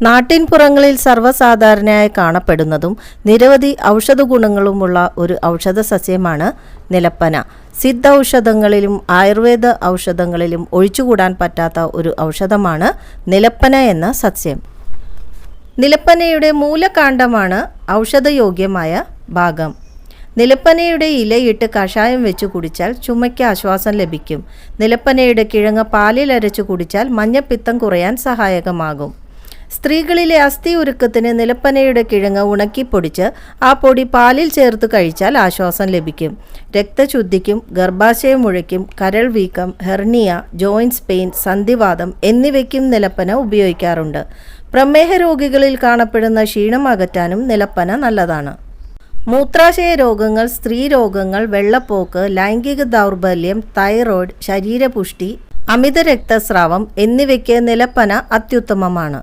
നാട്ടിൻപുറങ്ങളിൽ സർവ്വസാധാരണയായി കാണപ്പെടുന്നതും നിരവധി ഔഷധ ഗുണങ്ങളുമുള്ള ഒരു ഔഷധ സസ്യമാണ് നിലപ്പന. സിദ്ധ ഔഷധങ്ങളിലും ആയുർവേദ ഔഷധങ്ങളിലും ഒഴിച്ചുകൂടാൻ പറ്റാത്ത ഒരു ഔഷധമാണ് നിലപ്പന എന്ന സസ്യം. നിലപ്പനയുടെ മൂലകാണ്ഡമാണ് ഔഷധയോഗ്യമായ ഭാഗം. നിലപ്പനയുടെ ഇലയിട്ട് കഷായം വെച്ച് കുടിച്ചാൽ ചുമയ്ക്ക് ആശ്വാസം ലഭിക്കും. നിലപ്പനയുടെ കിഴങ്ങ് പാലിൽ അരച്ചു കുടിച്ചാൽ മഞ്ഞപ്പിത്തം കുറയാൻ സഹായകമാകും. സ്ത്രീകളിലെ അസ്ഥി ഉരുക്കത്തിന് നിലപ്പനയുടെ കിഴങ്ങ് ഉണക്കിപ്പൊടിച്ച് ആ പൊടി പാലിൽ ചേർത്ത് കഴിച്ചാൽ ആശ്വാസം ലഭിക്കും. രക്തശുദ്ധിക്കും ഗർഭാശയ മുഴയ്ക്കും കരൾ വീക്കം, ഹെർണിയ, ജോയിൻസ് പെയിൻ, സന്ധിവാതം എന്നിവയ്ക്കും നിലപ്പന ഉപയോഗിക്കാറുണ്ട്. പ്രമേഹ രോഗികളിൽ കാണപ്പെടുന്ന ക്ഷീണം അകറ്റാനും നിലപ്പന നല്ലതാണ്. മൂത്രാശയ രോഗങ്ങൾ, സ്ത്രീ രോഗങ്ങൾ, വെള്ളപ്പോക്ക്, ലൈംഗിക ദൗർബല്യം, തൈറോയ്ഡ്, ശരീരപുഷ്ടി, അമിത രക്തസ്രാവം എന്നിവയ്ക്ക് നിലപ്പന അത്യുത്തമമാണ്.